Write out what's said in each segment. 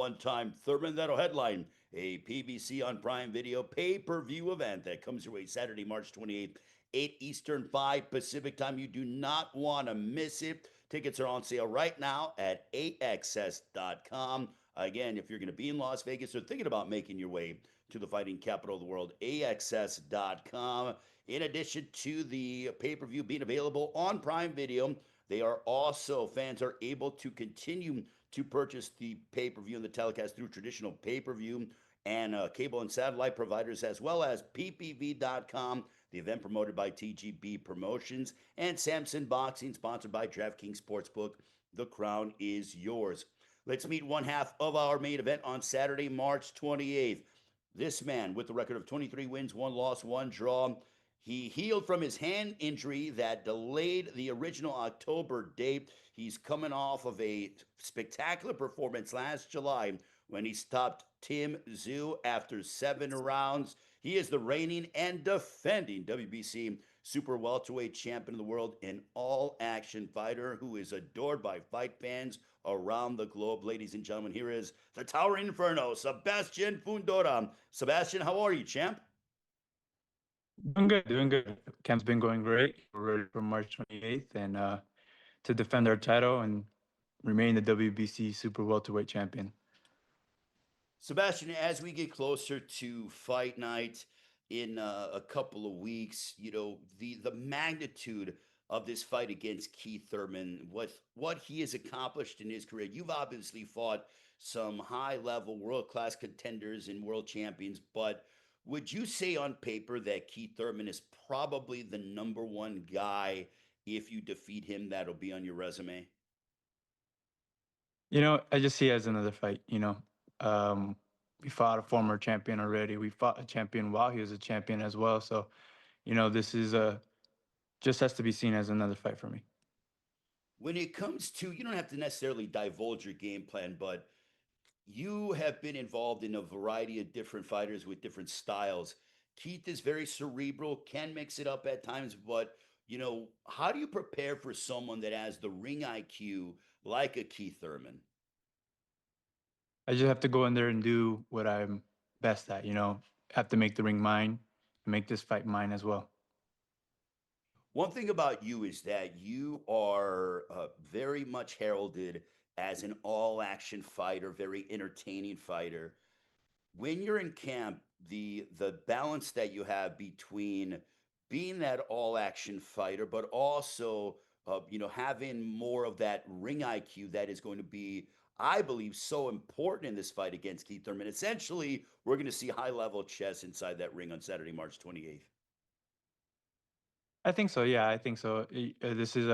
One-time Thurman that'll headline a PBC on Prime Video pay-per-view event that comes your way Saturday, March 28th, 8 Eastern, 5 Pacific time. You do not want to miss it. Tickets are on sale right now at AXS.com. Again, if you're going to be in Las Vegas or thinking about making your way to the fighting capital of the world, AXS.com. In addition to the pay-per-view being available on Prime Video, they are also, fans are able to continue to purchase the pay-per-view and the telecast through traditional pay-per-view and cable and satellite providers, as well as ppv.com, the event promoted by TGB Promotions, and Samson Boxing, sponsored by DraftKings Sportsbook. The crown is yours. Let's meet one half of our main event on Saturday, March 28th. This man, with the record of 23 wins, 1 loss, 1 draw, he healed from his hand injury that delayed the original October date. He's coming off of a spectacular performance last July when he stopped Tim Tszyu after 7 rounds. He is the reigning and defending WBC super welterweight champion of the world, an all-action fighter who is adored by fight fans around the globe. Ladies and gentlemen, here is the Towering Inferno, Sebastian Fundora. Sebastian, how are you, champ? Doing good, doing good. Camp's been going great. We're ready for March 28th and to defend our title and remain the WBC Super Welterweight Champion. Sebastian, as we get closer to fight night in a couple of weeks, you know, the magnitude of this fight against Keith Thurman, what he has accomplished in his career. You've obviously fought some high-level, world-class contenders and world champions, but would you say on paper that Keith Thurman is probably the number one guy if you defeat him that'll be on your resume? I just see it as another fight. We fought a former champion already. We fought a champion while he was a champion as well. So, this is just has to be seen as another fight for me. When it comes to, you don't have to necessarily divulge your game plan, but you have been involved in a variety of different fighters with different styles. Keith is very cerebral, can mix it up at times, but how do you prepare for someone that has the ring IQ like a Keith Thurman? I just have to go in there and do what I'm best at. Have to make the ring mine and make this fight mine as well. One thing about you is that you are very much heralded as an all action fighter, very entertaining fighter. When you're in camp, the balance that you have between being that all action fighter, but also having more of that ring IQ that is going to be, I believe, so important in this fight against Keith Thurman. Essentially, we're going to see high level chess inside that ring on Saturday, March 28th. I think so. Yeah, I think so. This is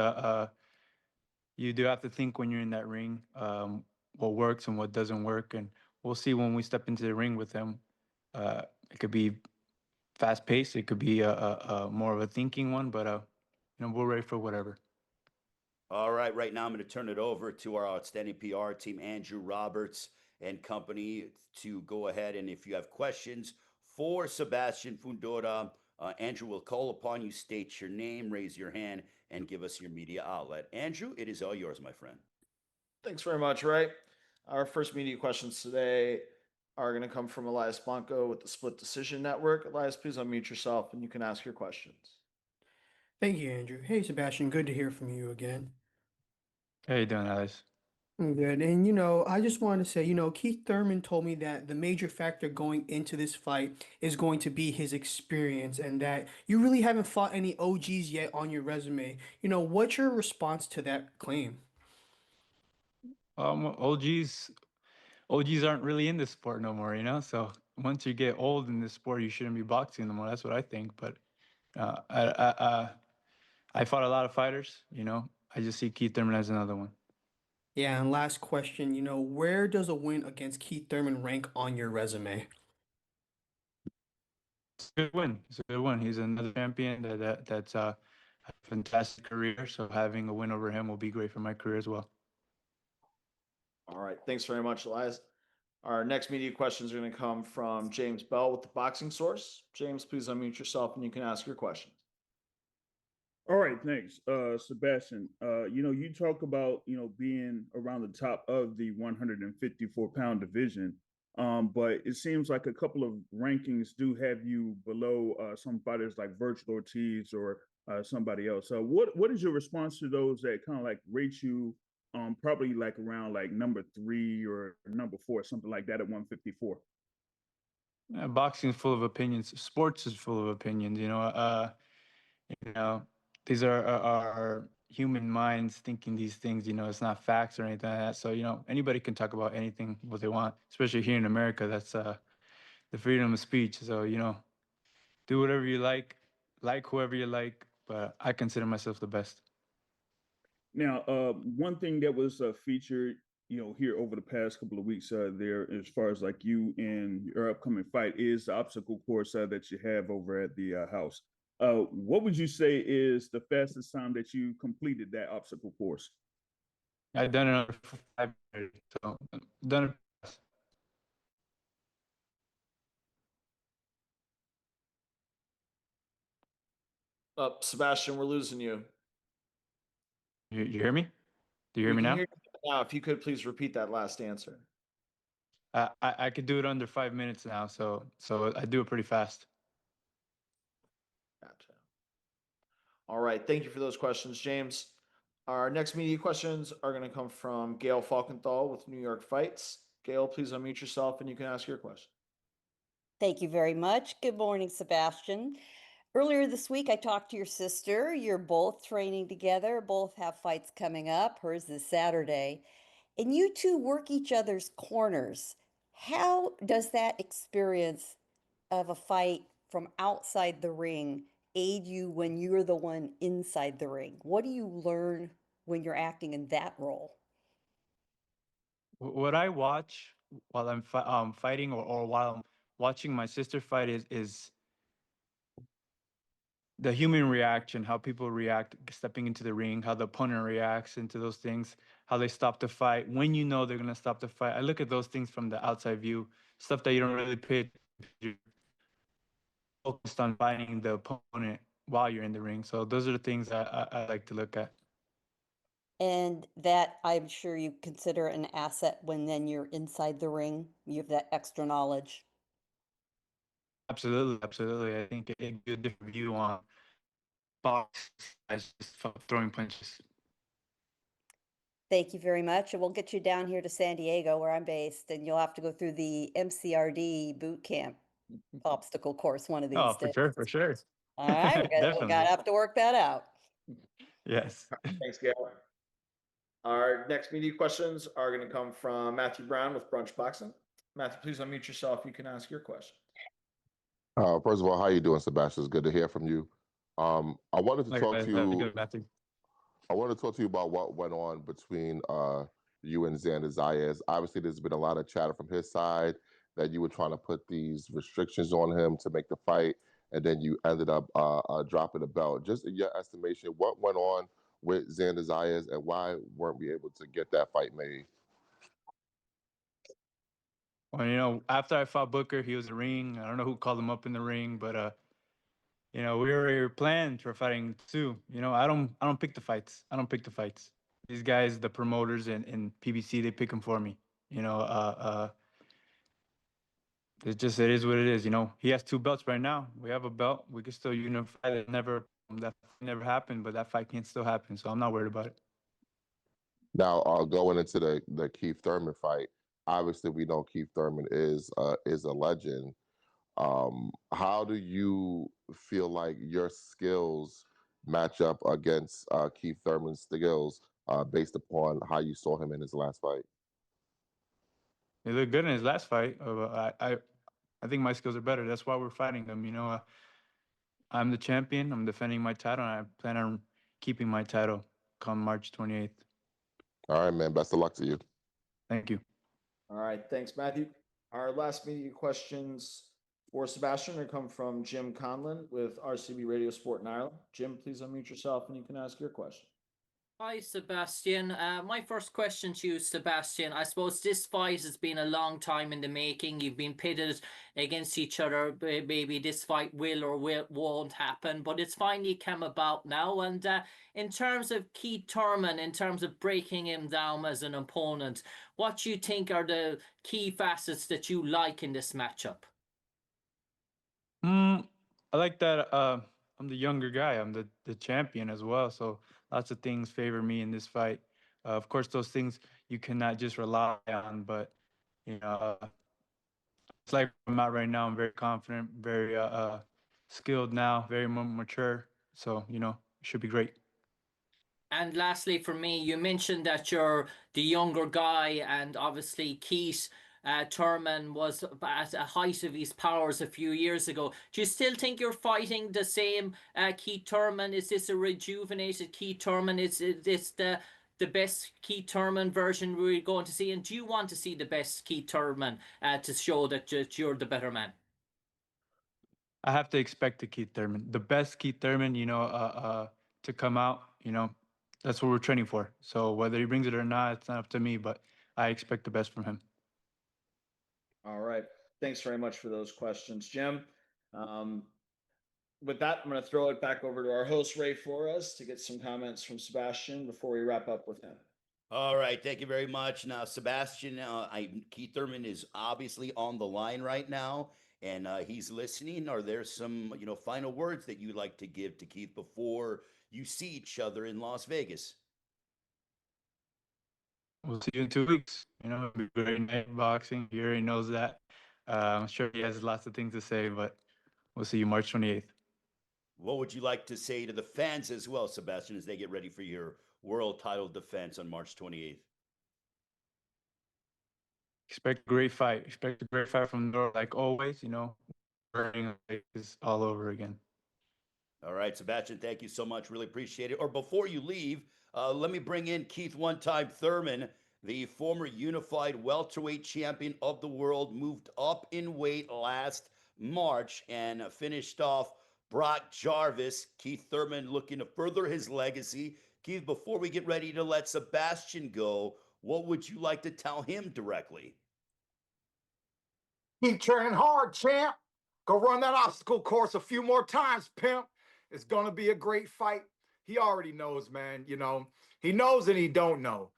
you do have to think when you're in that ring, what works and what doesn't work, and we'll see when we step into the ring with him. It could be fast paced. It could be a more of a thinking one, but we're ready for whatever. All right, right now I'm going to turn it over to our outstanding PR team, Andrew Roberts and company, to go ahead. And if you have questions for Sebastian Fundora, Andrew will call upon you, state your name, raise your hand, and give us your media outlet. Andrew, it is all yours, my friend. Thanks very much, Ray. Our first media questions today are going to come from Elias Blanco with the Split Decision Network. Elias, please unmute yourself and you can ask your questions. Thank you, Andrew. Hey, Sebastian, good to hear from you again. How you doing, Alice? I'm good. And, I just wanted to say, Keith Thurman told me that the major factor going into this fight is going to be his experience and that you really haven't fought any OGs yet on your resume. What's your response to that claim? OGs aren't really in this sport no more, So once you get old in this sport, you shouldn't be boxing no more. That's what I think. But I fought a lot of fighters, I just see Keith Thurman as another one. Yeah, and last question, where does a win against Keith Thurman rank on your resume? It's a good win. It's a good win. He's another champion that's a fantastic career. So having a win over him will be great for my career as well. All right. Thanks very much, Elias. Our next media questions are going to come from James Bell with the Boxing Source. James, please unmute yourself and you can ask your questions. All right, thanks, Sebastian. You talk about being around the top of the 154-pound division, but it seems like a couple of rankings do have you below some fighters like Virgil Ortiz or somebody else. So, what is your response to those that kind of like rate you probably like around like number 3 or number 4, something like that at 154? Boxing is full of opinions. Sports is full of opinions. You know, these are human minds thinking these things. It's not facts or anything like that. So anybody can talk about anything what they want, especially here in America. That's the freedom of speech. So do whatever you like whoever you like. But I consider myself the best. Now, one thing that was featured, here over the past couple of weeks, there as far as like you and your upcoming fight is the obstacle course that you have over at the house. What would you say is the fastest time that you completed that obstacle course? I've done it under 5 minutes, so done it. Sebastian, we're losing you. You hear me? Do you hear We me can now? hear you now. If you could please repeat that last answer. I could do it under 5 minutes now, so I do it pretty fast. Gotcha. All right. Thank you for those questions, James. Our next media questions are going to come from Gail Falkenthal with New York Fights. Gail, please unmute yourself and you can ask your question. Thank you very much. Good morning, Sebastian. Earlier this week, I talked to your sister. You're both training together, both have fights coming up. Hers is Saturday. And you two work each other's corners. How does that experience of a fight from outside the ring aid you when you're the one inside the ring? What do you learn when you're acting in that role? What I watch while I'm fighting or while I'm watching my sister fight is the human reaction, how people react stepping into the ring, how the opponent reacts into those things, how they stop the fight, when they're going to stop the fight. I look at those things from the outside view, stuff that you don't really pay attention to, focused on fighting the opponent while you're in the ring. So those are the things I like to look at. And that I'm sure you consider an asset when then you're inside the ring. You have that extra knowledge. Absolutely, absolutely. I think it gives you a different view on box as just throwing punches. Thank you very much. And we'll get you down here to San Diego where I'm based, and you'll have to go through the MCRD boot camp obstacle course one of these Oh, for days. sure, for sure. All right, we Definitely. gotta have to work that out. Yes. Thanks, Gail. Our next media questions are going to come from Matthew Brown with Brunch Boxing. Matthew, please unmute yourself. You can ask your question. First of all, how you doing, Sebastian? It's good to hear from you. I wanted to talk to you. Good, Matthew. I wanted to talk to you about what went on between you and Xander Zayas. Obviously, there's been a lot of chatter from his side that you were trying to put these restrictions on him to make the fight, and then you ended up dropping the belt. Just in your estimation, what went on with Xander Zayas, and why weren't we able to get that fight made? Well, after I fought Booker, he was in the ring. I don't know who called him up in the ring, but we were planned for fighting too. I don't pick the fights. I don't pick the fights. These guys, the promoters and PBC, they pick them for me. It is what it is. He has 2 belts right now. We have a belt. We can still unify. That never happened, but that fight can still happen. So I'm not worried about it. Now, going into the Keith Thurman fight, obviously we know Keith Thurman is a legend. How do you feel like your skills match up against Keith Thurman's skills based upon how you saw him in his last fight? He looked good in his last fight. I think my skills are better. That's why we're fighting them. I'm the champion. I'm defending my title, and I plan on keeping my title come March 28th. All right, man. Best of luck to you. Thank you. All right. Thanks, Matthew. Our last media questions for Sebastian are come from Jim Conlon with RCB Radio Sport in Ireland. Jim, please unmute yourself and you can ask your question. Hi, Sebastian. My first question to you, Sebastian. I suppose this fight has been a long time in the making. You've been pitted against each other. Maybe this fight won't happen, but it's finally come about now. And in terms of Keith Thurman, in terms of breaking him down as an opponent, what do you think are the key facets that you like in this matchup? I like that I'm the younger guy. I'm the champion as well. So lots of things favor me in this fight. Of course, those things you cannot just rely on, but you know, it's like I'm at right now. I'm very confident, very skilled now, very mature. So it should be great. And lastly, for me, you mentioned that you're the younger guy, and obviously Keith Thurman was at a height of his powers a few years ago. Do you still think you're fighting the same Keith Thurman? Is this a rejuvenated Keith Thurman? Is this the best Keith Thurman version we're going to see? And do you want to see the best Keith Thurman to show that you're the better man? I have to expect the Keith Thurman, the best Keith Thurman, to come out. That's what we're training for. So whether he brings it or not, it's not up to me, but I expect the best from him. All right. Thanks very much for those questions, Jim. With that, I'm going to throw it back over to our host, Ray Flores, to get some comments from Sebastian before we wrap up with him. All right, thank you very much. Now, Sebastian, Keith Thurman is obviously on the line right now, and he's listening. Are there some, final words that you'd like to give to Keith before you see each other in Las Vegas? We'll see you in 2 weeks. It'll be very nice boxing. He already knows that. I'm sure he has lots of things to say, but we'll see you March 28th. What would you like to say to the fans as well, Sebastian, as they get ready for your world title defense on March 28th? Expect a great fight. Expect a great fight from Nora, like always. Burning is all over again. All right, Sebastian, thank you so much. Really appreciate it. Or before you leave, let me bring in Keith one-time Thurman, the former unified welterweight champion of the world, moved up in weight last March and finished off Brock Jarvis. Keith Thurman looking to further his legacy. Keith, before we get ready to let Sebastian go, what would you like to tell him directly? Keep training hard, champ. Go run that obstacle course a few more times, pimp. It's gonna be a great fight. He already knows, man. He knows and he don't know.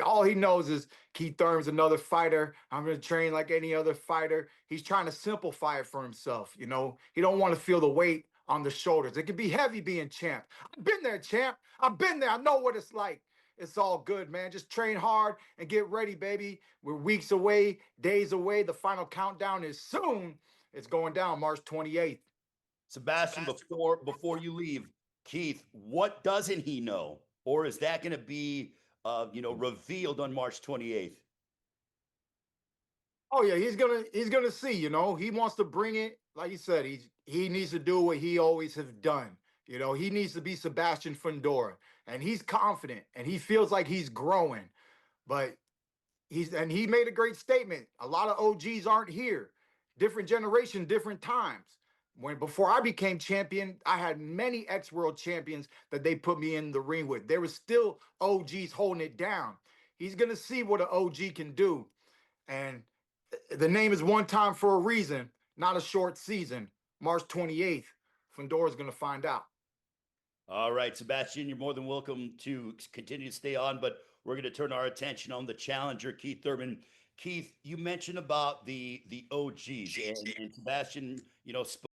All he knows is Keith Thurman's another fighter. I'm gonna train like any other fighter. He's trying to simplify it for himself. He don't want to feel the weight on the shoulders. It can be heavy being champ. I've been there, champ. I've been there. I know what it's like. It's all good, man. Just train hard and get ready, baby. We're weeks away, days away. The final countdown is soon. It's going down March 28th. Sebastian, before you leave, Keith, what doesn't he know? Or is that going to be, revealed on March 28th? Oh yeah, he's gonna see. He wants to bring it. Like you said, he needs to do what he always has done. He needs to be Sebastian Fundora, and he's confident, and he feels like he's growing. But he made a great statement. A lot of OGs aren't here. Different generation, different times. Before I became champion, I had many ex-world champions that they put me in the ring with. There was still OGs holding it down. He's gonna see what an OG can do, and the name is one time for a reason, not a short season. March 28th, Fundora's gonna find out. All right, Sebastian, you're more than welcome to continue to stay on, but we're going to turn our attention on the challenger, Keith Thurman. Keith, you mentioned about the OGs, and Sebastian, spoke